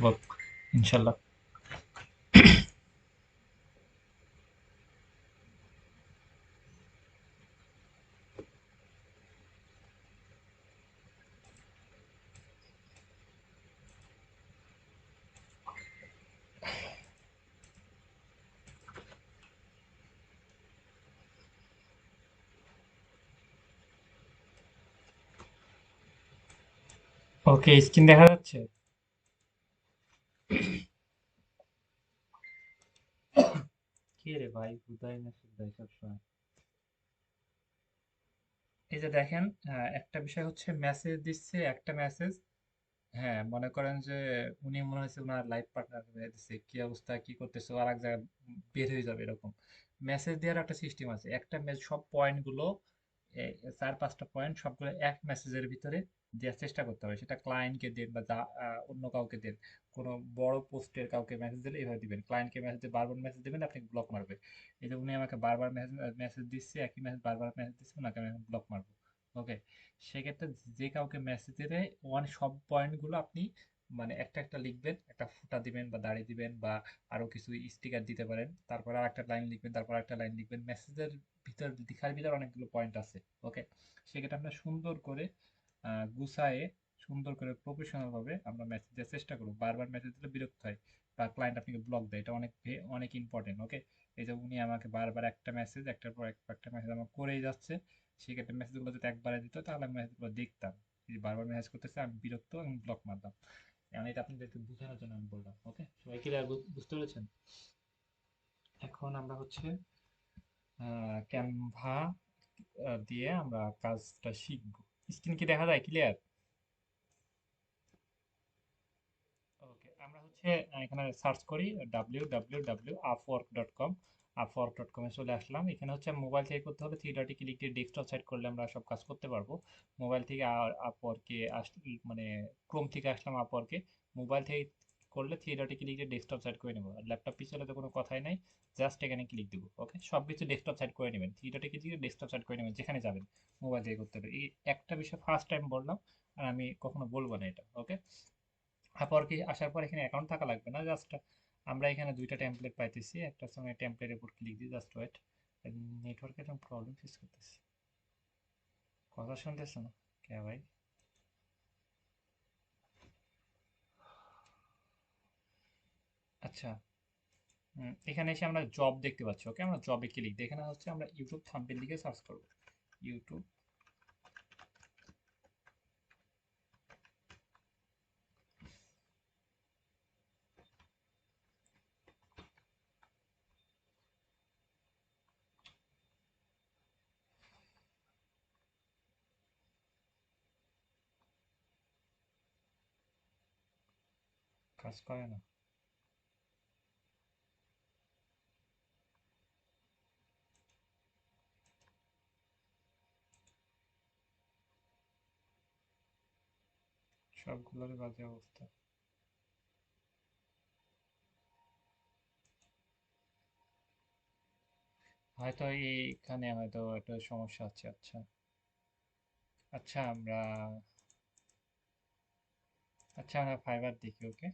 হোক ইনশাল্লাহ। ওকে, স্ক্রিন দেখা যাচ্ছে? কে রে ভাই, হুদাই মেসেজ দেয় সবসময়। এই যে দেখেন, একটা বিষয় হচ্ছে মেসেজ দিচ্ছে, একটা মেসেজ। হ্যাঁ, মনে করেন যে উনি মনে হচ্ছে ওনার লাইফ পার্টনার দিচ্ছে, কি অবস্থা, কি করতেছো, আর এক জায়গায় বের হয়ে যাবে এরকম। মেসেজ দেওয়ার একটা সিস্টেম আছে, একটা সব পয়েন্ট গুলো, চার পাঁচটা পয়েন্ট সবগুলো এক মেসেজের ভিতরে দেওয়ার চেষ্টা করতে হবে। সেটা ক্লায়েন্টকে দেন বা অন্য কাউকে দেন। কোনো বড় পোস্টের কাউকে মেসেজ দিলে এইভাবে দিবেন, ক্লায়েন্টকে মেসেজ দিয়ে বারবার মেসেজ দিবেন, আপনি ব্লক মারবে। এই যে উনি আমাকে বারবার মেসেজ দিচ্ছে, একই মেসেজ বারবার মেসেজ দিচ্ছে, ওনাকে আমি ব্লক মারবো। ওকে, সেক্ষেত্রে যে কাউকে মেসেজ দিলে সব পয়েন্ট গুলো আপনি মানে একটা একটা লিখবেন, একটা ফুটা দিবেন বা দাড়ি দিবেন বা আরো কিছু স্টিকার দিতে পারেন, তারপর আর একটা লাইন লিখবেন, তারপর একটা লাইন লিখবেন। মেসেজের ভিতর লেখার ভিতর অনেকগুলো পয়েন্ট আছে। ওকে, সেক্ষেত্রে আমরা সুন্দর করে গুছায়ে, সুন্দর করে প্রফেশনাল ভাবে আমরা মেসেজ দেওয়ার চেষ্টা করব। বারবার মেসেজ দিলে বিরক্ত হয় বা ক্লায়েন্ট আপনাকে ব্লক দেয়, এটা অনেক অনেক ইম্পর্টেন্ট। ওকে, এই যে উনি আমাকে বারবার একটা মেসেজ, একটার পর একটা মেসেজ আমার করেই যাচ্ছে, সেক্ষেত্রে মেসেজগুলো যদি একবারে দিত তাহলে আমি মেসেজগুলো দেখতাম। যদি বারবার মেসেজ করতেছে আমি বিরক্ত এবং ব্লক মারতাম। এখন এটা আপনাদেরকে বোঝানোর জন্য আমি বললাম। ওকে, সবাই ক্লিয়ার, বুঝতে পেরেছেন? এখন আমরা হচ্ছে ক্যানভা দিয়ে আমরা কাজটা শিখব। স্ক্রিন কি দেখা যায় ক্লিয়ার? ওকে, আমরা হচ্ছে এখানে সার্চ করি www.upwork.com। upwork.com এ চলে আসলাম। এখানে হচ্ছে মোবাইল থেকে করতে হলে থ্রি ডটে ক্লিক দিয়ে ডেস্কটপ সাইট করলে আমরা সব কাজ করতে পারবো। মোবাইল থেকে আপওয়ার্কে মানে ক্রোম থেকে আসলাম আপওয়ার্কে। মোবাইল থেকে করলে থ্রি ডটে ক্লিক দিয়ে ডেস্কটপ সাইট করে নেবো। আর ল্যাপটপ পিছনে তো কোনো কথাই নাই, জাস্ট এখানে ক্লিক দিব। ওকে, সব কিছু ডেস্কটপ সাইট করে নেবেন, থ্রি ডটে ক্লিক দিয়ে ডেস্কটপ সাইট করে নেবেন যেখানে যাবেন। মোবাইল থেকে করতে হবে, এই একটা বিষয় ফার্স্ট টাইম বললাম, আর আমি কখনো বলবো না এটা। ওকে, আপওয়ার্কে আসার পর এখানে অ্যাকাউন্ট থাকা লাগবে না, জাস্ট আমরা এখানে দুইটা টেমপ্লেট পাইতেছি, একটার সঙ্গে টেমপ্লেটের উপর ক্লিক দিয়ে জাস্ট ওয়েট। নেটওয়ার্কের একটা প্রবলেম ফেস করতেছি, কথা শুনতেছ না কে ভাই? আচ্ছা, এখানে এসে আমরা জব দেখতে পাচ্ছি। ওকে, আমরা জবে ক্লিক দিই, এখানে হচ্ছে আমরা ইউটিউব থাম্বনেল লিখে সার্চ করব। ইউটিউব, কাজ করে না। সবগুলোরই বাজে অবস্থা। হয়তো এইখানে হয়তো একটা সমস্যা আছে। আচ্ছা, আচ্ছা আমরা আচ্ছা আমরা ফাইবার দেখি। ওকে,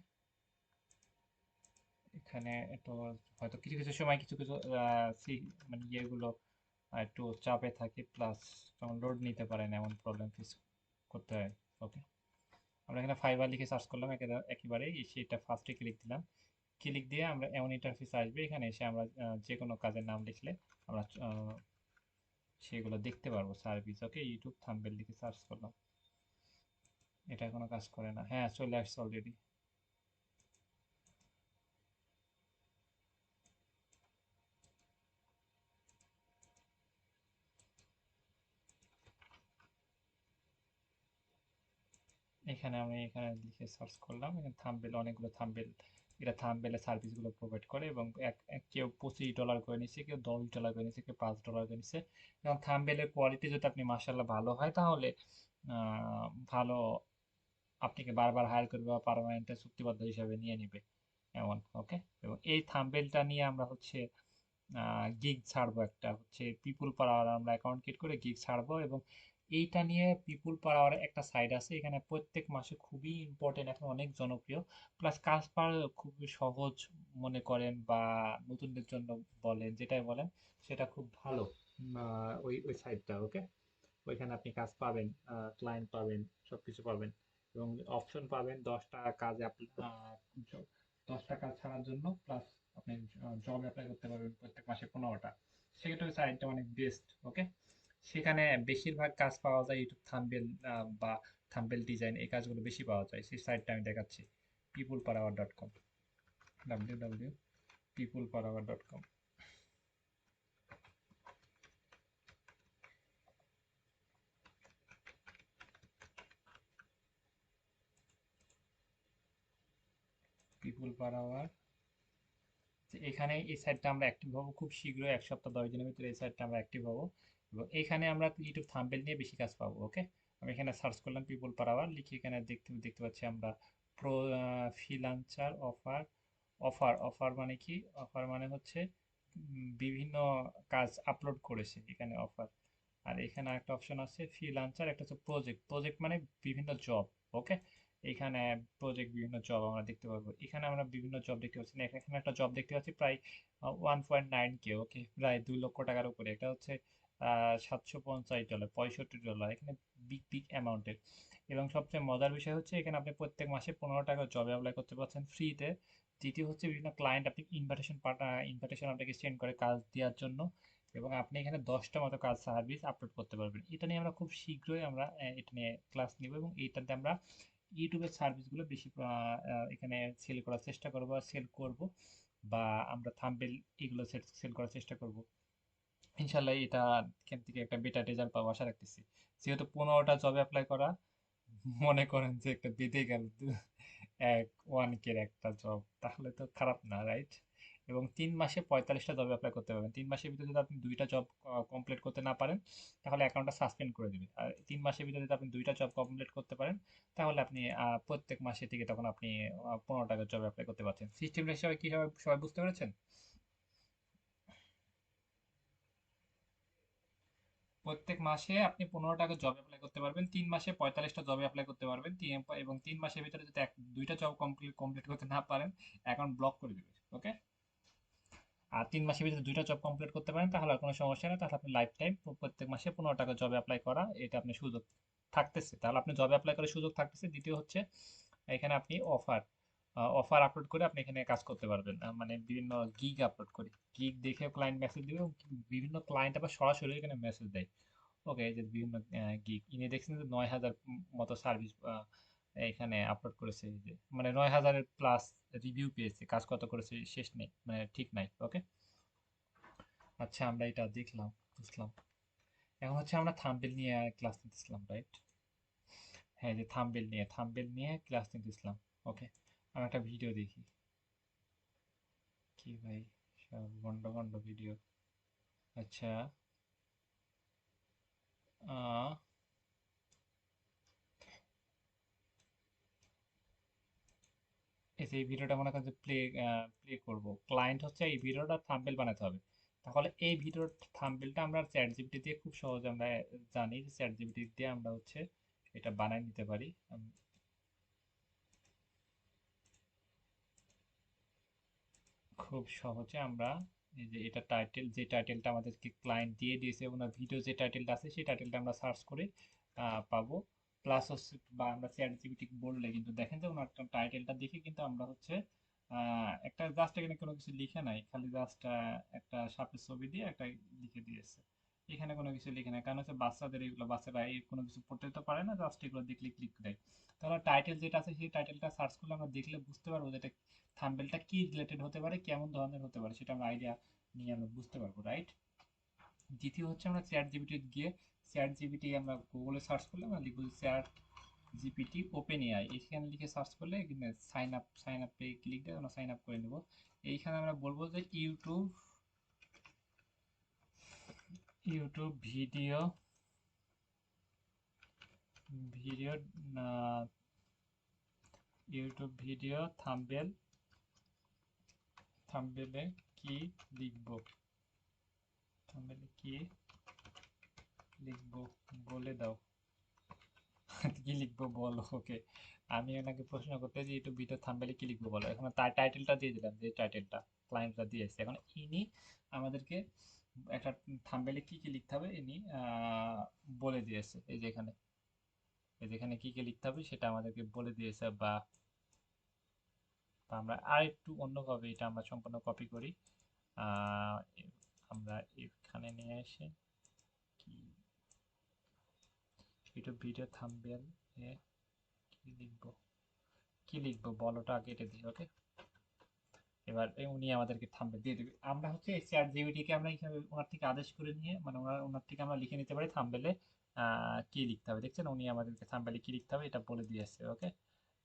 এখানে তো হয়তো কিছু কিছু সময় কিছু কিছু মানে ইয়েগুলো একটু চাপে থাকে, প্লাস তখন লোড নিতে পারে না, এমন প্রবলেম ফেস করতে হয়। ওকে, আমরা এখানে ফাইবার লিখে সার্চ করলাম, একেবারে সেটা ফার্স্টে ক্লিক দিলাম। ক্লিক দিয়ে আমরা এমন ইন্টারফেস আসবে, এখানে এসে আমরা যে কোনো কাজের নাম লিখলে আমরা সেগুলো দেখতে পারবো সার্ভিস। ওকে, ইউটিউব থাম্বনেল লিখে সার্চ করলাম, এটা কোনো কাজ করে না। হ্যাঁ, চলে আসছে অলরেডি। এখানে আমি এখানে লিখে সার্চ করলাম, এখানে থাম্বনেল, অনেকগুলো থাম্বনেল, এটা থাম্বনেলের সার্ভিসগুলো প্রোভাইড করে এবং কেউ $25 করে নিচ্ছে, কেউ $10 করে নিচ্ছে, কেউ $5 করে নিচ্ছে। এবং থাম্বনেলের কোয়ালিটি যদি আপনি মাশাআল্লাহ ভালো হয় তাহলে ভালো, আপনাকে বারবার হায়ার করবে বা পার্মানেন্ট চুক্তিবদ্ধ হিসাবে নিয়ে নিবে এমন। ওকে, এবং এই থাম্বনেলটা নিয়ে আমরা হচ্ছে গিগ ছাড়বো, একটা হচ্ছে পিপুল পাওয়ার আমরা অ্যাকাউন্ট ক্রিয়েট করে গিগ ছাড়বো। এবং এইটা নিয়ে পিপুল পার আওয়ার একটা সাইট আছে, এখানে প্রত্যেক মাসে খুবই ইম্পর্টেন্ট, এখন অনেক জনপ্রিয়, প্লাস কাজ পাওয়া খুবই সহজ মনে করেন, বা নতুনদের জন্য বলেন, যেটাই বলেন সেটা খুব ভালো। ওই ওই সাইটটা, ওকে। ওইখানে আপনি কাজ পাবেন, ক্লায়েন্ট পাবেন, সবকিছু পাবেন, এবং অপশন পাবেন 10টা কাজে আপনি 10টা কাজ ছাড়ার জন্য, প্লাস আপনি জব অ্যাপ্লাই করতে পারবেন প্রত্যেক মাসে 15টা। সেক্ষেত্রে সাইটটা অনেক বেস্ট, ওকে। সেখানে বেশিরভাগ কাজ পাওয়া যায় ইউটিউব থাম্বনেল বা থাম্বনেল ডিজাইন, এই কাজগুলো বেশি পাওয়া যায়। সেই সাইটটা আমি দেখাচ্ছি, peopleperover.com, www.peopleperover.com। পিপুল পার আওয়ার, এখানে এই সাইটটা আমরা অ্যাক্টিভ হবো খুব শীঘ্রই, 1 সপ্তাহ 10 দিনের ভিতরে এই সাইটটা আমরা অ্যাক্টিভ হবো, এবং এখানে আমরা ইউটিউব থাম্বনেল নিয়ে বেশি কাজ পাবো, ওকে। আমি এখানে সার্চ করলাম পিপল পার আওয়ার লিখে, এখানে দেখতে দেখতে পাচ্ছি আমরা প্রো ফ্রিল্যান্সার অফার। অফার মানে কি? অফার মানে হচ্ছে বিভিন্ন কাজ আপলোড করেছে এখানে অফার। আর এখানে একটা অপশন আছে ফ্রিল্যান্সার, একটা হচ্ছে প্রজেক্ট। প্রজেক্ট মানে বিভিন্ন জব, ওকে। এখানে প্রজেক্ট বিভিন্ন জব আমরা দেখতে পাবো, এখানে আমরা বিভিন্ন জব দেখতে পাচ্ছি না, এখানে একটা জব দেখতে পাচ্ছি প্রায় 1.9K, ওকে, প্রায় 2 লক্ষ টাকার উপরে। এটা হচ্ছে $750, $65, এখানে বিগ বিগ অ্যামাউন্টের। এবং সবচেয়ে মজার বিষয় হচ্ছে এখানে আপনি প্রত্যেক মাসে 15 টাকা জবে অ্যাপ্লাই করতে পারছেন ফ্রিতে। দ্বিতীয় হচ্ছে বিভিন্ন ক্লায়েন্ট আপনি ইনভাইটেশন আপনাকে সেন্ড করে কাজ দেওয়ার জন্য, এবং আপনি এখানে 10টা মতো কাজ সার্ভিস আপলোড করতে পারবেন। এটা নিয়ে আমরা খুব শীঘ্রই আমরা এটা নিয়ে ক্লাস নিব, এবং এইটাতে আমরা ইউটিউবের সার্ভিসগুলো বেশি এখানে সেল করার চেষ্টা করবো, সেল করব, বা আমরা থাম্বনেল এগুলো সেল করার চেষ্টা করব। ইনশাল্লাহ এটা এখান থেকে একটা বেটার রেজাল্ট পাবো আশা রাখতেছি। যেহেতু 15টা জবে অ্যাপ্লাই করা, মনে করেন যে একটা বেঁধে গেল 1K একটা জব, তাহলে তো খারাপ না, রাইট? এবং 3 মাসে 45টা জবে অ্যাপ্লাই করতে পারবেন। 3 মাসের ভিতরে যদি আপনি 2টা জব কমপ্লিট করতে না পারেন, তাহলে অ্যাকাউন্টটা সাসপেন্ড করে দিবে। আর 3 মাসের ভিতরে যদি আপনি 2টা জব কমপ্লিট করতে পারেন, তাহলে আপনি প্রত্যেক মাসে থেকে তখন আপনি 15 টাকার জব অ্যাপ্লাই করতে পারছেন। সিস্টেমটা হিসাবে কি সবাই বুঝতে পেরেছেন? প্রত্যেক মাসে আপনি 15 টাকা জব অ্যাপ্লাই করতে পারবেন, 3 মাসে 45টা জবে অ্যাপ্লাই করতে পারবেন, এবং 3 মাসের ভিতরে যদি 2টা জব কমপ্লিট করতে না পারেন, অ্যাকাউন্ট ব্লক করে দিবে, ওকে। আর 3 মাসের ভিতরে 2টা জব কমপ্লিট করতে পারেন, তাহলে আর কোনো সমস্যা নেই, তাহলে আপনি লাইফ টাইম প্রত্যেক মাসে 15 টাকা জবে অ্যাপ্লাই করা, এটা আপনি সুযোগ থাকতেছে, তাহলে আপনি জবে অ্যাপ্লাই করার সুযোগ থাকতেছে। দ্বিতীয় হচ্ছে এখানে আপনি অফার আপলোড করে আপনি এখানে কাজ করতে পারবেন, মানে বিভিন্ন গিগ আপলোড করে, গিগ দেখে ক্লায়েন্ট মেসেজ দিবে, এবং বিভিন্ন ক্লায়েন্ট আবার সরাসরি এখানে মেসেজ দেয়, ওকে। এই যে বিভিন্ন গিগ ইনি দেখছেন যে 9,000 মতো সার্ভিস এখানে আপলোড করেছে, এই যে মানে 9,000-এর প্লাস রিভিউ পেয়েছে, কাজ কত করেছে শেষ নেই, মানে ঠিক নাই, ওকে। আচ্ছা, আমরা এটা দেখলাম, বুঝলাম। এখন হচ্ছে আমরা থাম্বনেল নিয়ে ক্লাস নিতেছিলাম, রাইট? হ্যাঁ, যে থাম্বনেল নিয়ে ক্লাস নিতেছিলাম, ওকে। আমি একটা ভিডিও দেখি, কি ভাই, সব ভন্ড ভন্ড ভিডিও। আচ্ছা, আহ এই যে এই ভিডিওটা মনে করেন যে প্লে করব, ক্লায়েন্ট হচ্ছে এই ভিডিওটা থাম্বনেল বানাতে হবে। তাহলে এই ভিডিওর থাম্বনেলটা আমরা চ্যাট জিপিটি দিয়ে খুব সহজে আমরা জানি যে চ্যাট জিপিটি দিয়ে আমরা হচ্ছে এটা বানাই নিতে পারি। খুব সহজে আমরা এই যে এটা টাইটেল, যে টাইটেলটা আমাদেরকে ক্লায়েন্ট দিয়ে দিয়েছে, এবং ভিডিও যে টাইটেলটা আছে সেই টাইটেলটা আমরা সার্চ করে পাবো। প্লাস হচ্ছে, বা আমরা চ্যাট জিপিটি বললে কিন্তু দেখেন যে ওনার টাইটেলটা দেখে কিন্তু আমরা হচ্ছে একটা জাস্ট এখানে কোনো কিছু লিখে নাই, খালি জাস্ট একটা সাপের ছবি দিয়ে একটা লিখে দিয়েছে। এখানে কোনো কিছু লিখে নাই, কারণ হচ্ছে বাচ্চাদের এগুলো, বাচ্চারা এই কোনো কিছু পড়তে তো পারে না, জাস্ট এগুলো দেখলে ক্লিক দেয়। তাহলে টাইটেল যেটা আছে সেই টাইটেলটা সার্চ করলে আমরা দেখলে বুঝতে পারবো যে এটা থাম্বনেলটা কি রিলেটেড হতে পারে, কেমন ধরনের হতে পারে, সেটা আমরা আইডিয়া নিয়ে আমরা বুঝতে পারবো, রাইট? দ্বিতীয় হচ্ছে আমরা চ্যাট জিপিটি গিয়ে, চ্যাট জিপিটি আমরা গুগলে সার্চ করলে আমরা লিখবো চ্যাট জিপিটি ওপেন এআই, এখানে লিখে সার্চ করলে এখানে সাইন আপে ক্লিক দিয়ে আমরা সাইন আপ করে নেব। এইখানে আমরা বলবো যে ইউটিউব ভিডিও থাম্বনেলে কি লিখবো, থাম্বনেলে কি লিখবো বলে দাও। কি লিখবো বলো ওকে। আমি ওনাকে প্রশ্ন করতে যে ইউটিউব ভিডিও থাম্বনেলে কি লিখবো বলো, এখন তার টাইটেলটা দিয়ে দিলাম, যে টাইটেলটা ক্লায়েন্টরা দিয়েছে। এখন ইনি আমাদেরকে একটা থাম্বনেলে কি কি লিখতে হবে ইনি বলে দিয়েছে। এই যেখানে কি কি লিখতে হবে সেটা আমাদেরকে বলে দিয়েছে। বা আমরা আর একটু অন্যভাবে এটা আমরা সম্পূর্ণ কপি করি। আহ, আমরা এখানে নিয়ে এসে কি ইউটিউব ভিডিও থাম্বনেল এ কি লিখবো, কি লিখবো বলোটা কেটে দিই ওকে। এবার উনি আমাদেরকে থাম্বনেল দিয়ে দিবে। আমরা হচ্ছে চ্যাট জিপিটি কে আমরা এখানে ওনার থেকে আদেশ করে নিয়ে, মানে ওনার থেকে আমরা লিখে নিতে পারি থাম্বনেলে কি লিখতে হবে। দেখছেন উনি আমাদেরকে থাম্বনেলে কি লিখতে হবে এটা বলে দিয়েছে ওকে।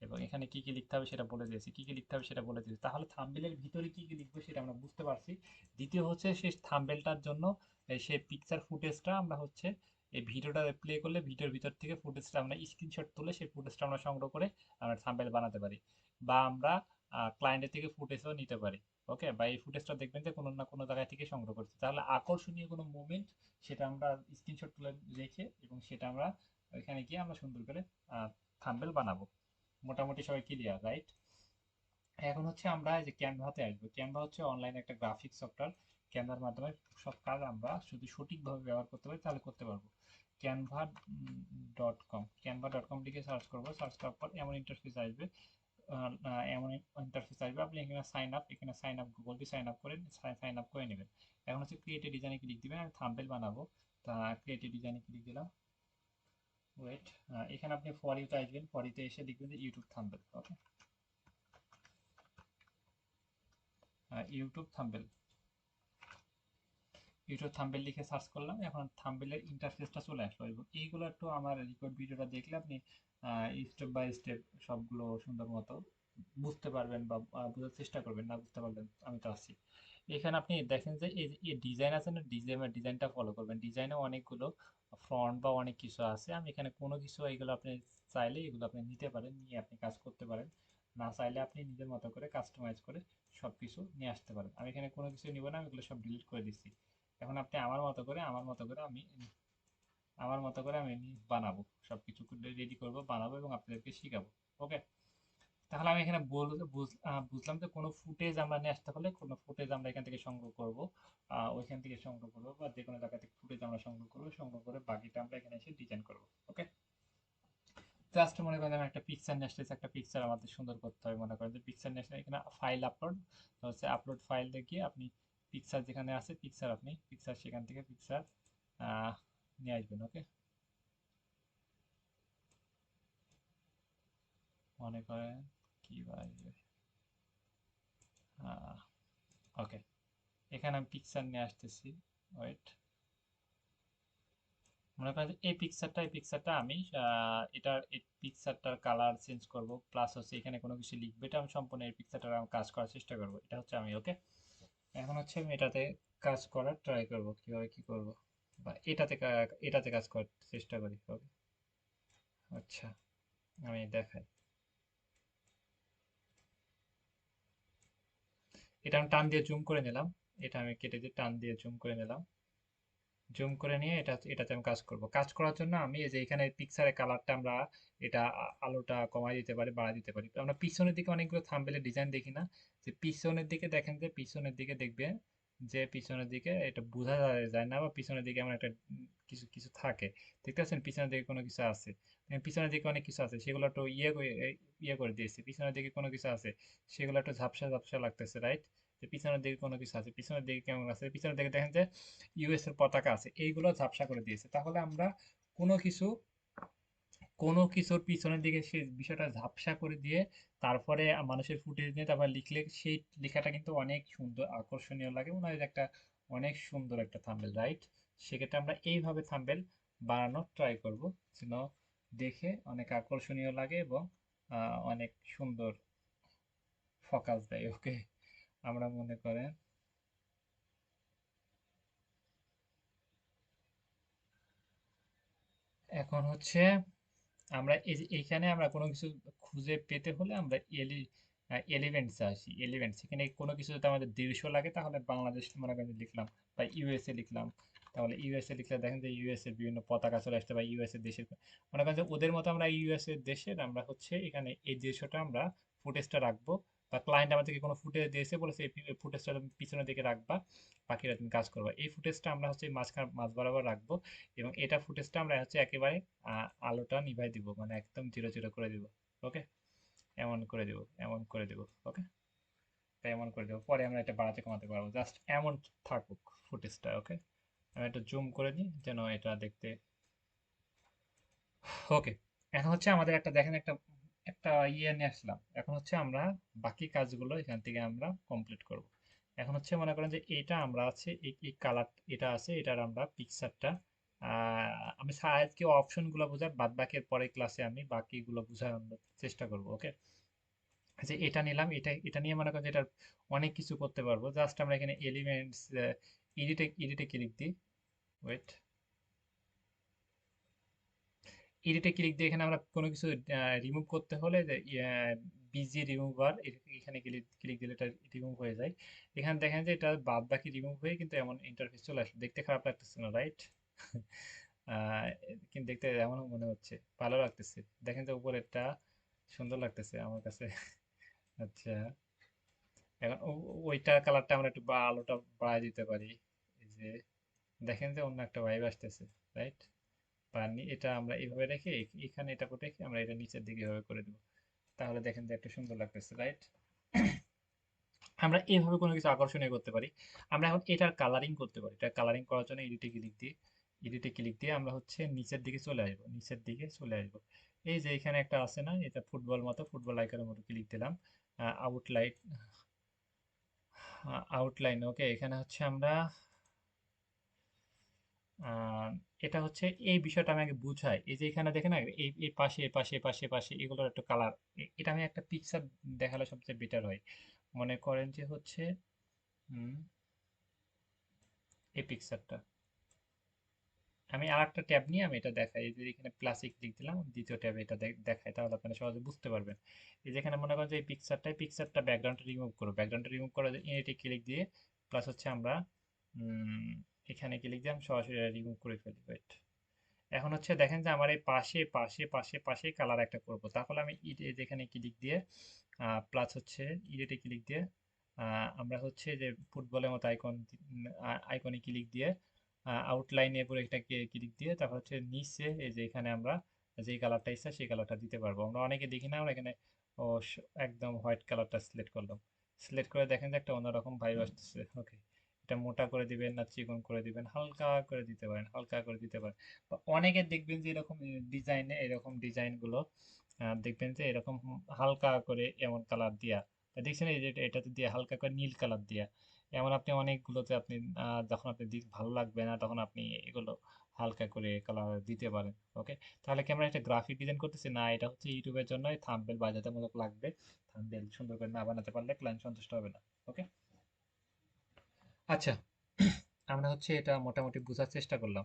এবং এখানে কি কি লিখতে হবে সেটা বলে দিয়েছে, কি কি লিখতে হবে সেটা বলে দিয়েছে। তাহলে থাম্বনেলের ভিতরে কি কি লিখবো সেটা আমরা বুঝতে পারছি। দ্বিতীয় হচ্ছে সেই থাম্বনেলটার জন্য সেই পিকচার ফুটেজটা আমরা হচ্ছে এই ভিডিওটা প্লে করলে ভিডিওর ভিতর থেকে ফুটেজটা আমরা স্ক্রিনশট তুলে সেই ফুটেজটা আমরা সংগ্রহ করে আমরা থাম্বনেল বানাতে পারি। বা আমরা ক্লায়েন্টের থেকে ফুটেজও নিতে পারি ওকে। বা এই ফুটেজটা দেখবেন যে কোনো না কোনো জায়গা থেকে সংগ্রহ করছি, তাহলে আকর্ষণীয় কোনো মুভমেন্ট সেটা আমরা স্ক্রিনশট তুলে রেখে এবং সেটা আমরা ওইখানে গিয়ে আমরা সুন্দর করে থাম্বনেল বানাবো। মোটামুটি সবাই ক্লিয়ার রাইট? এখন হচ্ছে আমরা এই যে ক্যানভাতে আসবো। ক্যানভা হচ্ছে অনলাইনে একটা গ্রাফিক্স সফটওয়্যার। ক্যানভার মাধ্যমে সব কাজ আমরা যদি সঠিকভাবে ব্যবহার করতে পারি তাহলে করতে পারবো। ক্যানভা ক্যানভা.কম লিখে সার্চ করবো। সার্চ করার পর এমন ইন্টারফেস আসবে। এমন ইন্টারফেস আসবে, আপনি এখানে সাইন আপ, এখানে সাইন আপ গুগল দিয়ে সাইন আপ করে সাইন আপ করে নেবেন। এখন হচ্ছে ক্রিয়েট এ ডিজাইনে ক্লিক দিবেন। আমি থাম্বনেল বানাবো, তা ক্রিয়েট এ ডিজাইনে ক্লিক দিলাম। ওয়েট, এখানে আপনি ফর ইউতে আসবেন। ফর ইউতে এসে লিখবেন যে ইউটিউব থাম্বনেল ওকে। ইউটিউব থাম্বনেল, ইউটিউব থাম্বনেল লিখে সার্চ করলাম। এখন থাম্বনেলের ইন্টারফেসটা চলে আসলো এবং এইগুলো একটু আমার রেকর্ড ভিডিওটা দেখলে আপনি স্টেপ বাই স্টেপ সবগুলো সুন্দর মতো বুঝতে পারবেন বা বোঝার চেষ্টা করবেন। না বুঝতে পারবেন আমি তো আছি। এখানে আপনি দেখেন যে এই ডিজাইন আছে না, ডিজাইনটা ফলো করবেন। ডিজাইনে অনেকগুলো ফ্রন্ট বা অনেক কিছু আছে। আমি এখানে কোনো কিছু এগুলো আপনি চাইলে এগুলো আপনি নিতে পারেন, নিয়ে আপনি কাজ করতে পারেন। না চাইলে আপনি নিজের মতো করে কাস্টমাইজ করে সব কিছু নিয়ে আসতে পারেন। আমি এখানে কোনো কিছু নিব না, আমি এগুলো সব ডিলিট করে দিচ্ছি। এখন আপনি আমার মতো করে আমি বানাবো, সবকিছু রেডি করব, বানাবো এবং আপনাদেরকে শিখাবো ওকে। তাহলে আমি এখানে বুঝলাম যে কোনো ফুটেজ আমরা নিয়ে আসতে হলে কোনো ফুটেজ আমরা এখান থেকে সংগ্রহ করব, ওইখান থেকে সংগ্রহ করবো বা যে কোনো জায়গা থেকে ফুটেজ আমরা সংগ্রহ করবো, সংগ্রহ করে বাকিটা আমরা এখানে এসে ডিজাইন করবো ওকে। জাস্ট মনে করেন আমি একটা পিকচার নিয়ে আসতেছি, একটা পিকচার আমাদের সুন্দর করতে হবে। মনে করেন যে পিকচার নিয়ে আসলে এখানে ফাইল আপলোড, হচ্ছে আপলোড ফাইল গিয়ে আপনি পিকচার যেখানে আছে পিকচার, আপনি পিকচার সেখান থেকে পিকচার নিয়ে আসবেন ওকে। মনে করেন কি আসবে, ওকে। এখানে আমি পিকচার নিয়ে আসতেছি। ওয়েট, মনে করেন যে এই পিকচারটা আমি এটার এই পিকচারটার কালার চেঞ্জ করব, প্লাস হচ্ছে এখানে কোনো কিছু লিখবে। এটা আমি সম্পূর্ণ এই পিকচারটার আমি কাজ করার চেষ্টা করব। এটা হচ্ছে আমি ওকে। এখন হচ্ছে আমি এটাতে কাজ করার ট্রাই করব, কিভাবে কি করব, বা এটাতে কাজ করার চেষ্টা করি ওকে। আচ্ছা, আমি দেখাই। এটা আমি টান দিয়ে জুম করে নিলাম। এটা আমি কেটে দিয়ে টান দিয়ে জুম করে নিলাম। জুম করে নিয়ে এটাতে আমি কাজ করব। কাজ করার জন্য আমি এই যে এখানে পিকচারের কালারটা আমরা এটা আলোটা কমাই দিতে পারি, বাড়াই দিতে পারি। আমরা পিছনের দিকে অনেকগুলো থাম্বনেলের ডিজাইন দেখি না, যে পিছনের দিকে দেখেন, যে পিছনের দিকে দেখবে যে পিছনের দিকে এটা বোঝা যায় না, বা পিছনের দিকে আমার একটা কিছু কিছু থাকে। দেখতে পাচ্ছেন পিছনের দিকে কোনো কিছু আছে। পিছনের দিকে অনেক কিছু আছে, সেগুলো একটু ইয়ে করে দিয়েছি। পিছনের দিকে কোনো কিছু আছে, সেগুলো একটু ঝাপসা ঝাপসা লাগতেছে রাইট। যে পিছনের দিকে কোনো কিছু আছে, পিছনের দিকে কেমন আছে, পিছনের দিকে দেখেন যে ইউএস এর পতাকা আছে, এইগুলো ঝাপসা করে দিয়েছে। তাহলে আমরা কোনো কিছু কোনো কিছুর পিছনের দিকে সেই বিষয়টা ঝাপসা করে দিয়ে তারপরে মানুষের ফুটেজ নিয়ে তারপর লিখলে সেই লেখাটা কিন্তু অনেক সুন্দর আকর্ষণীয় লাগে, মনে হয় যে একটা অনেক সুন্দর একটা থাম্বনেল রাইট। সেক্ষেত্রে আমরা এইভাবে থাম্বনেল বানানোর ট্রাই করব, যেন দেখে অনেক আকর্ষণীয় লাগে এবং অনেক সুন্দর ফোকাস দেয় ওকে। আমরা মনে করেন এখন হচ্ছে আমরা এই যে এইখানে আমরা কোনো কিছু খুঁজে পেতে হলে আমরা এলিভেন্টসে আসি। এলিভেন্টস এখানে কোনো কিছু যদি আমাদের দৃশ্য লাগে তাহলে বাংলাদেশ মনে করেন লিখলাম, বা ইউএসএ লিখলাম, তাহলে ইউএসএ লিখলে দেখেন যে ইউএসএ বিভিন্ন পতাকা চলে আসতে, বা ইউএসএ দেশের, মনে করেন যে ওদের মতো আমরা ইউএসএ দেশের আমরা হচ্ছে এখানে এই দৃশ্যটা আমরা ফুটেজটা রাখবো, বা ক্লায়েন্ট আমাদেরকে কোনো ফুটেজ দিয়েছে বলেছে এই ফুটেজটা পিছনের দিকে রাখবা, বাকিটা তুমি কাজ করবা, এই ফুটেজটা আমরা হচ্ছে মাঝ বরাবর রাখবো, এবং এটা ফুটেজটা আমরা হচ্ছে একেবারে আলোটা নিভাই দিব, মানে একদম জিরো জিরো করে দিব। ওকে, এমন করে দিব, এমন করে দিব। ওকে, তাই এমন করে দেবো, পরে আমরা এটা বাড়াতে কমাতে পারবো, জাস্ট এমন থাকুক ফুটেজটা। ওকে, আমি একটু জুম করে দিই যেন এটা দেখতে। ওকে, এখন হচ্ছে আমাদের একটা দেখেন একটা একটা ইয়ে নিয়ে আসলাম, এখন হচ্ছে আমরা বাকি কাজগুলো এখান থেকে আমরা কমপ্লিট করব। এখন হচ্ছে মনে করেন যে এটা আমরা আছে এই কালার, এটা আছে, এটার আমরা পিকচারটা আমি আজকে অপশনগুলো বোঝার, বাদ বাকি পরের ক্লাসে আমি বাকিগুলো বোঝানোর চেষ্টা করব। ওকে, যে এটা নিলাম, এটা এটা নিয়ে মনে করেন যে এটার অনেক কিছু করতে পারবো। জাস্ট আমরা এখানে এলিমেন্টস এডিটে ক্লিক দিই। ওয়েট, এডিটে ক্লিক দিয়ে এখানে আমরা কোনো কিছু রিমুভ করতে হলে যে বিজি রিমুভার, এখানে ক্লিক ক্লিক দিলে এটা রিমুভ হয়ে যায়। এখানে দেখেন যে এটা বাদ বাকি রিমুভ হয়ে কিন্তু এমন ইন্টারফেস চলে আসে, দেখতে খারাপ লাগতেছে না, রাইট? আহ, কিন্তু দেখতে এমন মনে হচ্ছে ভালো লাগতেছে, দেখেন যে উপরেরটা সুন্দর লাগতেছে আমার কাছে। আচ্ছা, এখন ওইটার কালারটা আমরা একটু বা আলোটা বাড়ায় দিতে পারি। এই যে দেখেন যে অন্য একটা ভাইব আসতেছে, রাইট? পানি এটা আমরা এইভাবে রেখে এখানে এটা করে রেখে আমরা এটা নিচের দিকে এভাবে করে দেবো, তাহলে দেখেন যে একটা সুন্দর লাগতেছে, রাইট? আমরা এইভাবে কোনো কিছু আকর্ষণীয় করতে পারি। আমরা এখন এটার কালারিং করতে পারি, এটা কালারিং করার জন্য এডিটে ক্লিক দিয়ে আমরা হচ্ছে নিচের দিকে চলে আসবো, নিচের দিকে চলে আসবো। এই যে এখানে একটা আছে না, এটা ফুটবল মতো, ফুটবল আইকনের মতো ক্লিক দিলাম, আউটলাইন, আউটলাইন। ওকে, এখানে হচ্ছে আমরা আহ, এটা হচ্ছে এই বিষয়টা আমি আগে বুঝাই। এই যে এখানে দেখেন না, এই পাশে পাশে পাশে পাশে এগুলোর একটা কালার, এটা আমি একটা পিকচার দেখালে সবচেয়ে বেটার হয়। মনে করেন যে হচ্ছে হুম, এই পিকচারটা আমি আর একটা ট্যাব নিয়ে আমি এটা দেখাই। এই যে এখানে প্লাসে ক্লিক দিলাম, দ্বিতীয় ট্যাবে এটা দেখায়, তাহলে আপনারা সহজে বুঝতে পারবেন। এই যে এখানে মনে করেন যে এই পিকচারটা ব্যাকগ্রাউন্ডটা রিমুভ করো, ব্যাকগ্রাউন্ডটা রিমুভ করে ইনিটে ক্লিক দিয়ে প্লাস হচ্ছে আমরা উম, এখানে ক্লিক দিয়ে আমি সরাসরি রিমুভ করে ফেলি। ওয়েট, এখন হচ্ছে দেখেন যে আমার এই পাশে পাশে পাশে পাশে কালার একটা করব, তাহলে আমি যেখানে ক্লিক দিয়ে প্লাস হচ্ছে ইডিটে ক্লিক দিয়ে আমরা হচ্ছে যে ফুটবলের মতো আইকনে ক্লিক দিয়ে আউটলাইনে পুরো এটাকে ক্লিক দিয়ে তারপর হচ্ছে নিচে এই যে এখানে আমরা যে কালারটা ইচ্ছা সেই কালারটা দিতে পারবো। আমরা অনেকে দেখি না, আমরা এখানে একদম হোয়াইট কালারটা সিলেক্ট করলাম, সিলেক্ট করে দেখেন যে একটা অন্যরকম ভাইব আসতেছে। ওকে, এটা মোটা করে দিবেন না চিকন করে দিবেন, হালকা করে দিতে পারেন, হালকা করে দিতে পারেন। বা অনেকে দেখবেন যে এরকম ডিজাইনে, এরকম ডিজাইন গুলো দেখবেন যে এরকম হালকা করে এমন কালার দিয়া, তা দেখছেন এই যে এটাতে দিয়ে হালকা করে নীল কালার দিয়া, এমন আপনি অনেকগুলোতে আপনি যখন আপনি ভালো লাগবে না তখন আপনি এগুলো হালকা করে কালার দিতে পারেন। ওকে, তাহলে কি আমরা একটা গ্রাফিক ডিজাইন করতেছি না, এটা হচ্ছে ইউটিউবের জন্য থাম্বনেল বাধ্যতামূলক লাগবে, থাম্বনেল সুন্দর করে না বানাতে পারলে ক্লায়েন্ট সন্তুষ্ট হবে না। ওকে, আচ্ছা, আমরা হচ্ছে এটা মোটামুটি বোঝার চেষ্টা করলাম।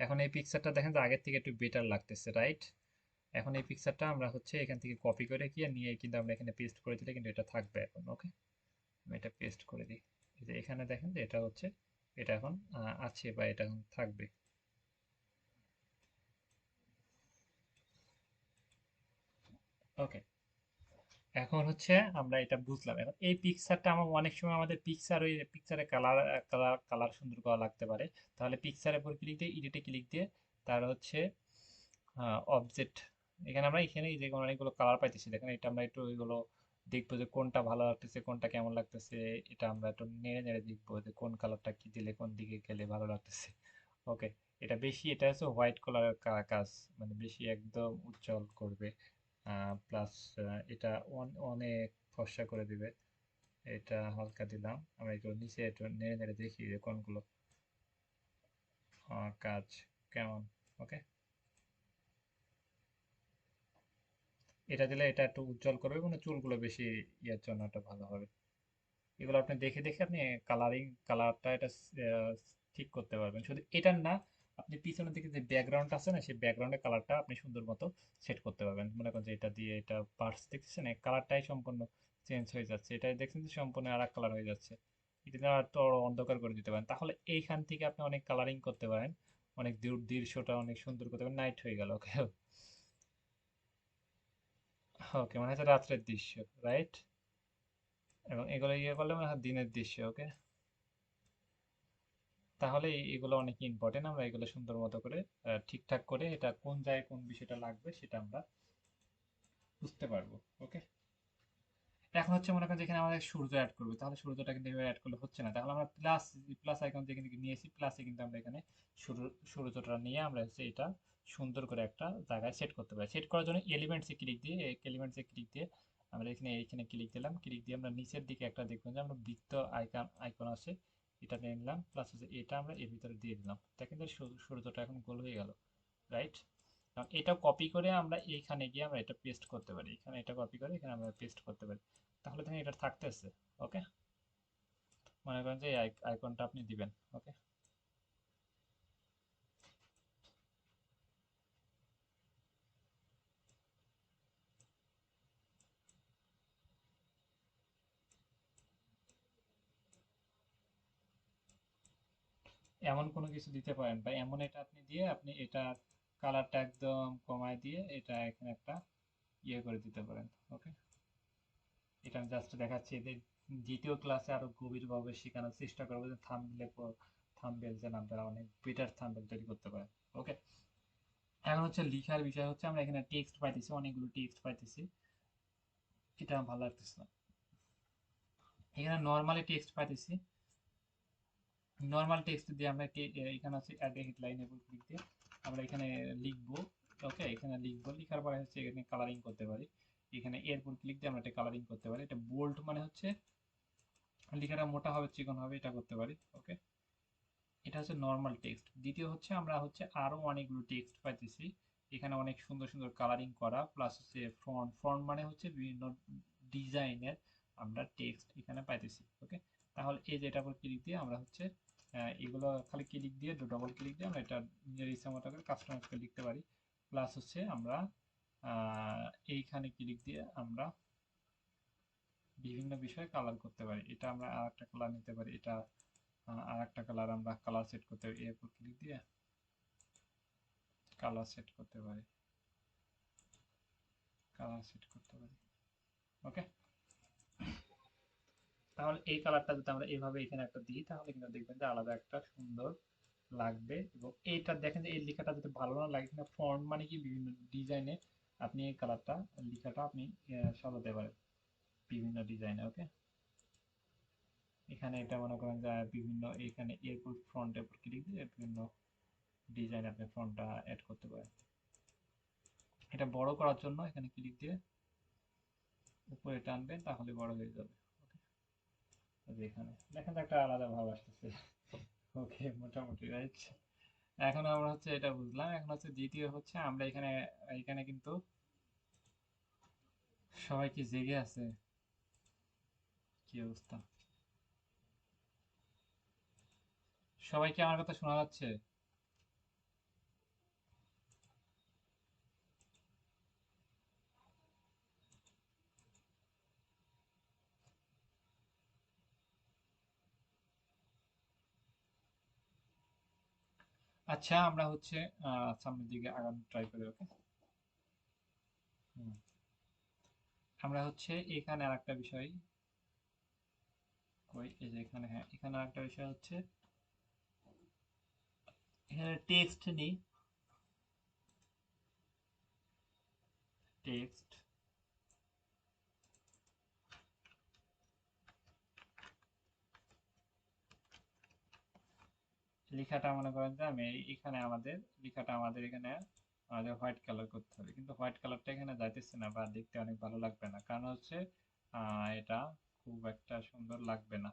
এখন এই পিকচারটা দেখেন যে আগের থেকে একটু বেটার লাগতেছে, রাইট? এখন এই পিকচারটা আমরা হচ্ছে এখান থেকে কপি করে গিয়ে নিয়ে কিন্তু আমরা এখানে পেস্ট করে দিলে কিন্তু এটা থাকবে এখন। ওকে, আমি এটা পেস্ট করে দিই। এই যে এখানে দেখেন যে এটা হচ্ছে, এটা এখন আছে বা এটা এখন থাকবে। ওকে, এখন হচ্ছে আমরা এটা বুঝলাম। এখন এই পিকচারটা আমার অনেক সময় আমাদের ওই পিকচারে কালার কালার কালার সুন্দর করা লাগতে পারে, তাহলে পিকচারের উপর ক্লিক দিয়ে এডিটে ক্লিক দিয়ে তার হচ্ছে অবজেক্ট, এখানে আমরা এখানে এই যে অনেকগুলো কালার পাইতেছি দেখেন, এটা আমরা একটু এগুলো দেখবো যে কোনটা ভালো লাগতেছে কোনটা কেমন লাগতেছে, এটা আমরা একটু নেড়ে নেড়ে দেখবো যে কোন কালারটা কি দিলে কোন দিকে গেলে ভালো লাগতেছে। ওকে, এটা বেশি, এটা হচ্ছে হোয়াইট কালারের কাজ, মানে বেশি একদম উজ্জ্বল করবে, প্লাস এটা অনেক ফর্সা করে দিবে। এটা হালকা দিলাম, আমরা একটু নিচে একটু নেড়ে নেড়ে দেখি যে কোনগুলো কাজ কেমন। ওকে, এটা দিলে এটা একটু উজ্জ্বল করবে, মানে চুলগুলো বেশি ইয়ের জন্য এটা ভালো হবে। এগুলো আপনি দেখে দেখে আপনি কালারটা এটা আহ, ঠিক করতে পারবেন। শুধু এটার না, আপনি পিছনের দিকে যে ব্যাকগ্রাউন্ড আছে না, সেই ব্যাকগ্রাউন্ডের কালারটা আপনি সুন্দর মতো সেট করতে পারবেন। মনে করেন যে এটা দিয়ে এটা পার্টস দেখতেছেন, এই কালারটাই সম্পূর্ণ চেঞ্জ হয়ে যাচ্ছে, এটা দেখছেন যে সম্পূর্ণ আর এক কালার হয়ে যাচ্ছে। এটা তো আরো অন্ধকার করে দিতে পারেন, তাহলে এইখান থেকে আপনি অনেক কালারিং করতে পারেন, অনেক দূর দৃশ্যটা অনেক সুন্দর করতে পারেন। নাইট হয়ে গেল, ওকে। ওকে, মানে হচ্ছে রাত্রের দৃশ্য, রাইট। এবং এগুলো ইয়ে করলে মানে হয় দিনের দৃশ্য, ওকে। তাহলে এগুলো অনেক ইম্পর্টেন্ট, আমরা এগুলো সুন্দর মতো করে ঠিকঠাক করে এটা কোন জায়গায় কোন বিষয়টা লাগবে সেটা আমরা বুঝতে পারবো, ওকে। এখন হচ্ছে মনে করেন যেখানে আমাদের সূর্য অ্যাড করবে, তাহলে সূর্যটা কিন্তু এভাবে অ্যাড করলে হচ্ছে না, তাহলে আমরা প্লাস প্লাস আইকন যেখানে নিয়েছি, প্লাসে কিন্তু আমরা এখানে সূর্যটা নিয়ে আমরা হচ্ছে এটা সুন্দর করে একটা জায়গায় সেট করতে পারি। সেট করার জন্য এলিমেন্টসে ক্লিক দিয়ে, এলিমেন্টসে ক্লিক দিয়ে আমরা এখানে ক্লিক দিলাম। ক্লিক দিয়ে আমরা নিচের দিকে একটা দেখবেন যে আমরা বৃত্ত আইকন আছে, এটা নিয়ে নিলাম, প্লাস হচ্ছে এটা আমরা এর ভিতরে দিয়ে দিলাম। দেখেন যে সূর্যটা এখন গোল হয়ে গেল, রাইট। এটা কপি করে আমরা এইখানে গিয়ে আমরা এটা পেস্ট করতে পারি, এখানে এটা কপি করে এখানে আমরা পেস্ট করতে পারি, তাহলে দেখেন এটা থাকতেছে, ওকে। মনে করেন যে এই আইকনটা আপনি দিবেন, ওকে। এমন কোনো কিছু দিতে পারেন, বা এমন এটা আপনি দিয়ে আপনি এটা কালারটা একদম কমায় দিয়ে এটা এখানে একটা ইয়ে করে দিতে পারেন, ওকে। এটা আমি জাস্ট দেখাচ্ছি, এদের দ্বিতীয় ক্লাসে আরো গভীরভাবে শেখানোর চেষ্টা করবো যে থাম্বনেল যেন আপনারা অনেক বেটার থাম্বনেল তৈরি করতে পারেন, ওকে। এখন হচ্ছে লিখার বিষয় হচ্ছে আমরা এখানে টেক্সট পাইতেছি, অনেকগুলো টেক্সট পাইতেছি, এটা আমার ভালো লাগতেছে না। এখানে নর্মালি টেক্সট পাইতেছি, নর্মাল টেক্সট দিয়ে আমরা এখানে আছে অ্যাড এ হেডলাইন এবং ক্লিক দিয়ে আমরা এখানে লিখবো, ওকে। এখানে লিখবো, লিখার পরে হচ্ছে এখানে কালারিং করতে পারি, এখানে এরপর ক্লিক দিয়ে আমরা এটা কালারিং করতে পারি। এটা বোল্ড মানে হচ্ছে লেখাটা মোটা হবে চিকন হবে, এটা করতে পারি, ওকে। এটা হচ্ছে নর্মাল টেক্সট। দ্বিতীয় হচ্ছে আমরা হচ্ছে আরো অনেকগুলো টেক্সট পাইতেছি, এখানে অনেক সুন্দর সুন্দর কালারিং করা, প্লাস হচ্ছে ফন্ট, ফন্ট মানে হচ্ছে বিভিন্ন ডিজাইনের আমরা টেক্সট এখানে পাইতেছি, ওকে। তাহলে এই যে এটার উপর ক্লিক দিয়ে আমরা হচ্ছে এগুলো খালি ক্লিক দিয়ে ডবল ক্লিক দিয়ে আমরা এটা নিজের ইচ্ছা মতো করে কাস্টমাইজ করে লিখতে পারি। প্লাস হচ্ছে আমরা এইখানে ক্লিক দিয়ে আমরা বিভিন্ন বিষয়ে কালার করতে পারি, এটা আমরা আর একটা কালার নিতে পারি, এটা আর একটা কালার আমরা কালার সেট করতে পারি, এরপর ক্লিক দিয়ে কালার সেট করতে পারি, কালার সেট করতে পারি, ওকে। তাহলে এই কালারটা যদি আমরা এইভাবে এখানে একটা দিই, তাহলে কিন্তু দেখবেন যে আলাদা একটা সুন্দর লাগবে। এবং এইটা দেখেন যে এই লেখাটা যদি ভালো না লাগে, কিনা ফন্ট মানে কি বিভিন্ন ডিজাইনে আপনি এই কালারটা লেখাটা আপনি সাজাতে পারেন বিভিন্ন ডিজাইনে, ওকে। এখানে এটা মনে করেন যে বিভিন্ন এখানে এরপর ফ্রন্টের উপর ক্লিক দিয়ে বিভিন্ন ডিজাইন আপনি ফন্টটা অ্যাড করতে পারেন। এটা বড় করার জন্য এখানে ক্লিক দিয়ে উপরে টানবেন, তাহলে বড় হয়ে যাবে, ওকে। এখানে দেখেন তো একটা আলাদা ভাব আসতেছে, ওকে, মোটামুটি, রাইট। এখন আমরা হচ্ছে এটা বুঝলাম। এখন হচ্ছে দ্বিতীয় হচ্ছে আমরা এখানে এখানে কিন্তু সবাই কি জেগে আছে, কি অবস্থা, সবাই কি আমার কথা শোনা যাচ্ছে? আচ্ছা, আমরা হচ্ছে সামনের দিকে আগানো ট্রাই করি, ওকে। আমরা হচ্ছে এখানে আরেকটা বিষয়, কই এই যে এখানে, হ্যাঁ, এখানে আরেকটা বিষয় হচ্ছে এখানে টেক্সট নেই, টেক্সট লেখাটা মনে করেন যে আমি এখানে আমাদের লেখাটা আমাদের এখানে আমাদের হোয়াইট কালার করতে হবে, কিন্তু হোয়াইট কালারটা এখানে যাইতেছে না বা দেখতে অনেক ভালো লাগবে না, কারণ হচ্ছে এটা খুব একটা সুন্দর লাগবে না,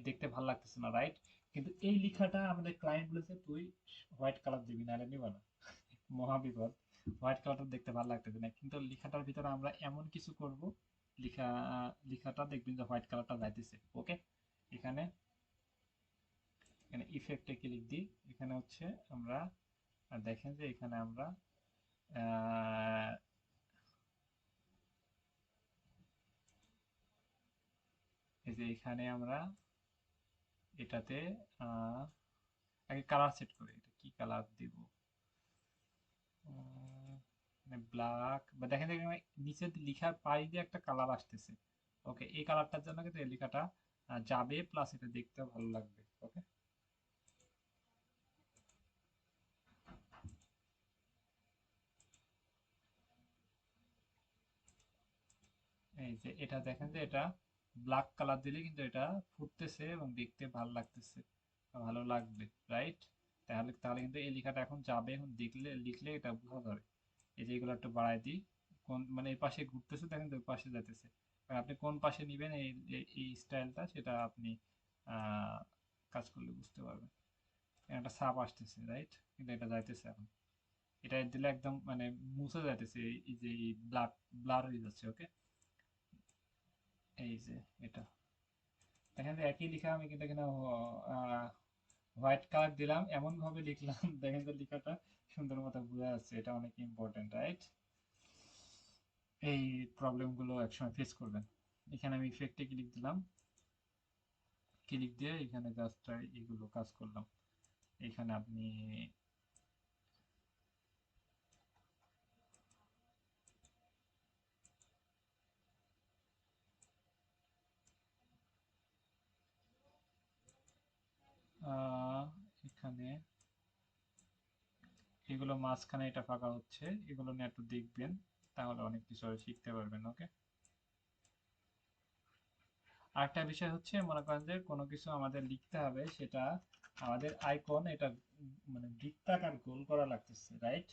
দেখতে ভালো লাগতেছে না, রাইট। কিন্তু এই লেখাটা আমাদের ক্লায়েন্ট বলেছে তুই হোয়াইট কালার দিবি, নাহলে নিব না, মহাবিপদ। হোয়াইট কালারটা দেখতে ভালো লাগতেছে না, কিন্তু লেখাটার ভিতরে আমরা এমন কিছু করব, লেখা লেখাটা দেখবেন যে হোয়াইট কালারটা যাইতেছে, ওকে। এখানে এখানে ইফেক্টে ক্লিক দিই, এখানে হচ্ছে আমরা দেখেন যে এখানে আমরা আহ, এই যে এখানে আমরা এটাতে আহ, আগে কালার সেট করি, এটা কি কালার দিব, মানে ব্ল্যাক, বা দেখেন দেখেন নিচে লেখার পাশ দিয়ে একটা কালার আসতেছে। ওকে, এই কালারটার জন্য কিন্তু এই লেখাটা যাবে, প্লাস এটা দেখতে ভালো লাগবে। ওকে, এই যে এটা দেখেন যে এটা ব্ল্যাক কালার দিলে কিন্তু এটা ফুটতেছে এবং দেখতে ভালো লাগতেছে, ভালো লাগবে, রাইট? তাহলে তাহলে কিন্তু এই লেখাটা এখন যাবে, এখন দেখলে লিখলে এটা বোঝা যাবে। এই যে এগুলো একটু বাড়াই দিই, কোন মানে এই পাশে ঘুরতেছে দেখেন তো, ওই পাশে যাইতেছে। আর আপনি কোন পাশে নিবেন এই এই স্টাইলটা, সেটা আপনি আহ, কাজ করলে বুঝতে পারবেন। এখানে একটা সাপ আসতেছে, রাইট? কিন্তু এটা যাইতেছে এখন, এটা দিলে একদম মানে মুছে যাইতেছে, এই যে ব্লার ব্লার হয়ে যাচ্ছে। ওকে, এই যে এটা দেখেন যে একই লেখা আমি কিন্তু এখানে হোয়াইট কালার দিলাম, এমন ভাবে লিখলাম দেখেন যে লেখাটা সুন্দর মতো বোঝা যাচ্ছে, এটা অনেক ইম্পর্টেন্ট, রাইট? এই প্রবলেম গুলো একসময় ফেস করবেন। এখানে আমি ইফেক্টে ক্লিক দিলাম, ক্লিক দিয়ে এখানে জাস্ট এগুলো কাজ করলাম। এখানে আপনি আহ, এখানে এগুলো মাঝখানে এটা ফাঁকা হচ্ছে, এগুলো নিয়ে একটু দেখবেন, তাহলে অনেক কিছু আর শিখতে পারবেন। ওকে, আরেকটা বিষয় হচ্ছে, মনে করেন যে কোনো কিছু আমাদের লিখতে হবে, সেটা আমাদের আইকন এটা মানে বৃত্তাকার গোল করা লাগতেছে, রাইট?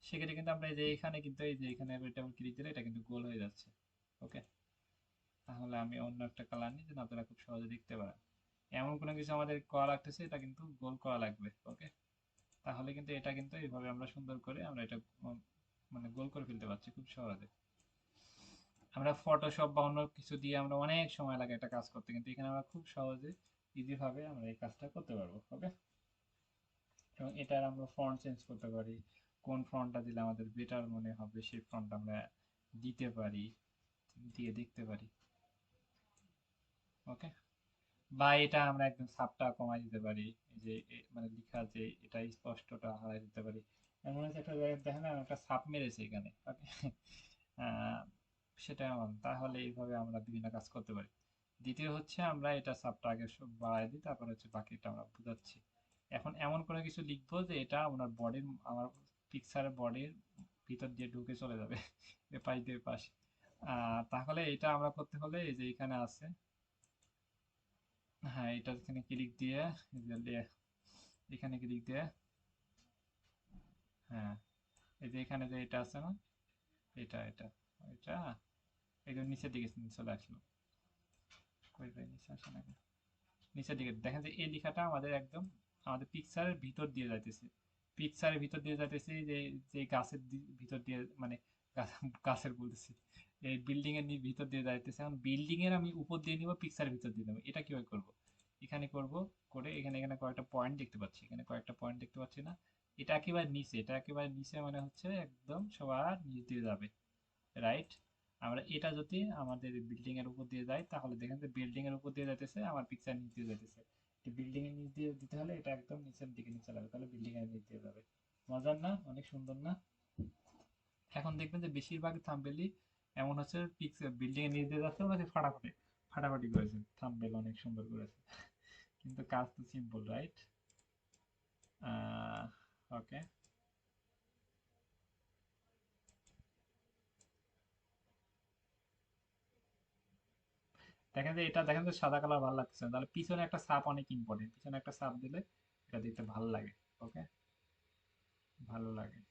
সেক্ষেত্রে কিন্তু আমরা এই যে এখানে কিন্তু এই যে এখানে ডাবল ক্লিক দিলে এটা কিন্তু গোল হয়ে যাচ্ছে। ওকে, তাহলে আমি অন্য একটা কালার নিই যেন আপনারা খুব সহজে দেখতে পারেন। এমন কোনো কিছু আমাদের করা লাগতেছে, এটা কিন্তু গোল করা লাগবে। ওকে, তাহলে কিন্তু এটা কিন্তু এইভাবে আমরা সুন্দর করে আমরা এটা মানে গোল করে ফেলতে পারছি খুব সহজে। আমরা ফটোশপ বা অন্য কিছু দিয়ে আমরা অনেক সময় লাগে একটা কাজ করতে, কিন্তু এখানে আমরা খুব সহজে ইজি ভাবে আমরা এই কাজটা করতে পারবো। ওকে, এবং এটার আমরা ফন্ট চেঞ্জ করতে পারি, কোন ফন্টটা দিলে আমাদের বেটার মনে হবে সেই ফন্ট আমরা দিতে পারি, দিয়ে দেখতে পারি। ওকে, বা এটা আমরা একদম ছাপটা কমাই দিতে পারি, এই যে মানে লেখা যে এটা স্পষ্টটা হারাই দিতে পারি। এমন হচ্ছে একটা জায়গায় দেখেন না, একটা ছাপ মেরেছে এখানে। ওকে, আহ, সেটা এমন, তাহলে এইভাবে আমরা বিভিন্ন কাজ করতে পারি। দ্বিতীয় হচ্ছে আমরা এটা ছাপটা আগে সব বাড়াই দিই, তারপর হচ্ছে বাকিটা আমরা বুঝাচ্ছি। এখন এমন কোনো কিছু লিখবো যে এটা আপনার বডির, আমার পিকচারের বডির ভিতর দিয়ে ঢুকে চলে যাবে এ পাশ দিয়ে পাশ। তাহলে এটা আমরা করতে হলে এই যে এখানে আছে, হ্যাঁ, এটা এখানে ক্লিক দিয়ে এই যে এখানে ক্লিক দিয়ে, হ্যাঁ, এই যে এখানে যে এটা আছে না, এটা এটা এটা একদম নিচের দিকে চলে আসলো। কই ভাই, নিচে আসে না কেন? নিচের দিকে দেখেন যে এই লেখাটা আমাদের একদম আমাদের পিকচারের ভিতর দিয়ে যাইতেছে, পিকচারের ভিতর দিয়ে যাইতেছে, যে যে গাছের ভিতর দিয়ে মানে গাছের বলতেছি, এই বিল্ডিং এর ভিতর দিয়ে যাইতেছে। এখন বিল্ডিং এর আমি উপর দিয়ে নিব, পিকচারের ভিতর দিয়ে দেবো, এটা কিভাবে করব? এখানে করব, করে এখানে এখানে কয়েকটা পয়েন্ট দেখতে পাচ্ছি, এখানে কয়েকটা পয়েন্ট দেখতে পাচ্ছি না? এটা একেবারে নিচে, এটা একেবারে নিচে মানে হচ্ছে একদম সবার নিচ দিয়ে যাবে, রাইট? আমরা এটা যদি আমাদের বিল্ডিং এর উপর দিয়ে যাই, তাহলে দেখেন যে বিল্ডিং এর উপর দিয়ে যাইতেছে, আমার পিকচার নিচ দিয়ে যাইতেছে। বিল্ডিং এর নিচ দিয়ে দিতে হলে এটা একদম নিচের দিকে নিচে যাবে, তাহলে বিল্ডিং এর নিচ দিয়ে যাবে। মজার না? অনেক সুন্দর না? এখন দেখবেন যে বেশিরভাগ থাম্বনেলই এমন হচ্ছে, পিক্সেল বিল্ডিং এর নিচ দিয়ে যাচ্ছে, মানে ফাটাফাটি ফাটাফাটি করেছে, থাম্বনেল অনেক সুন্দর করেছে, কিন্তু কাজ তো সিম্পল, রাইট? ওকে, দেখেন যে এটা দেখেন যে সাদা কালার ভালো লাগছে না, তাহলে পিছনে একটা সাপ অনেক ইম্পর্টেন্ট, পিছনে একটা সাপ দিলে এটা দেখতে ভালো লাগে। ওকে, ভালো লাগে।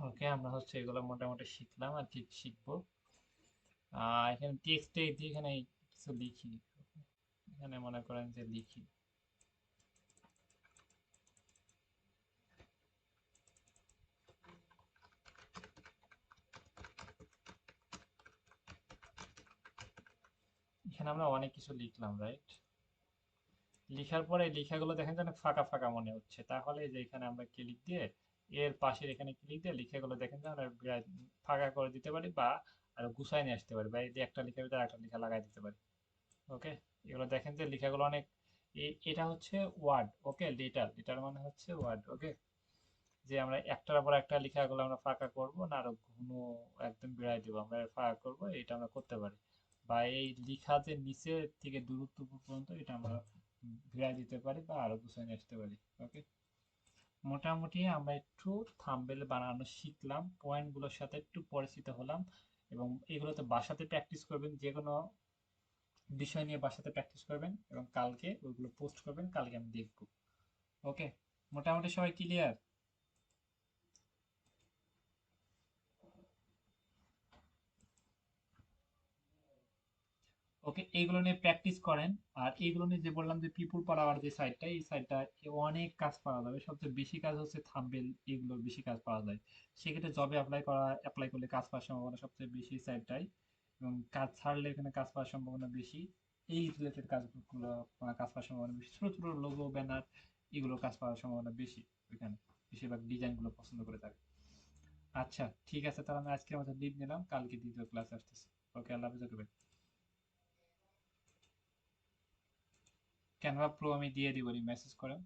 ওকে, আমরা হচ্ছে এগুলো মোটামুটি শিখলাম আর ঠিক শিখবো। এখানে টেক্সটে দিয়ে এখানে কিছু লিখি। এখানে মনে করেন যে লিখি, এখানে আমরা অনেক কিছু লিখলাম, রাইট? লেখার পরে লেখাগুলো দেখেন যে অনেক ফাঁকা ফাঁকা মনে হচ্ছে, তাহলে যে এখানে আমরা ক্লিক দিয়ে এর পাশের এখানে ক্লিক দিয়ে লেখাগুলো দেখেন যে আমরা ফাঁকা করে দিতে পারি, বা আরো গুছাই নিয়ে আসতে পারি, বা এই যে একটা লেখার ভিতরে একটা লেখা লাগাই দিতে পারি। ওকে, এগুলো দেখেন যে লেখাগুলো অনেক, এটা হচ্ছে ওয়ার্ড। ওকে, লেটার, লেটার মানে হচ্ছে ওয়ার্ড। ওকে, যে আমরা একটার পর একটা লেখাগুলো আমরা ফাঁকা করব না, আরো ঘন একদম বেড়াই দেবো, আমরা ফাঁকা করব, এটা আমরা করতে পারি। বা এই লেখা যে নিচে থেকে দূরত্ব পর্যন্ত এটা আমরা ঘিরাই দিতে পারি বা আরো গুছিয়ে নিয়ে আসতে পারি। ওকে, মোটামুটি আমরা একটু থাম্বনেল বানানো শিখলাম, পয়েন্টগুলোর সাথে একটু পরিচিত হলাম, এবং এগুলোতে বাসাতে প্র্যাকটিস করবেন, যে কোনো বিষয় নিয়ে বাসাতে প্র্যাকটিস করবেন, এবং কালকে ওইগুলো পোস্ট করবেন, কালকে আমি দেখব। ওকে, মোটামুটি সবাই ক্লিয়ার? ওকে, এইগুলো নিয়ে প্র্যাকটিস করেন। আর এইগুলো নিয়ে যে বললাম যে পিপুল পার আওয়ার যে সাইটটা, এই সাইটটা অনেক কাজ পাওয়া যাবে, সবচেয়ে বেশি কাজ হচ্ছে থাম্বনেল, এগুলো বেশি কাজ পাওয়া যায়। সেক্ষেত্রে জবে অ্যাপ্লাই করলে কাজ পাওয়ার সম্ভাবনা সবচেয়ে বেশি সাইটটাই, এবং কাজ ছাড়লে এখানে কাজ পাওয়ার সম্ভাবনা বেশি। এই রিলেটেড কাজগুলো কাজ পাওয়ার সম্ভাবনা বেশি, ছোট ছোট লোগো, ব্যানার, এগুলো কাজ পাওয়ার সম্ভাবনা বেশি ওইখানে, বেশিরভাগ ডিজাইনগুলো পছন্দ করে থাকে। আচ্ছা, ঠিক আছে, তাহলে আমি আজকে আমাদের লিভ নিলাম, কালকে দ্বিতীয় ক্লাস আসতেছি। ওকে, আল্লাহ হাফেজ। ওকে ভাই, ক্যানভা প্রো আমি দিয়ে দিব, মেসেজ করেন।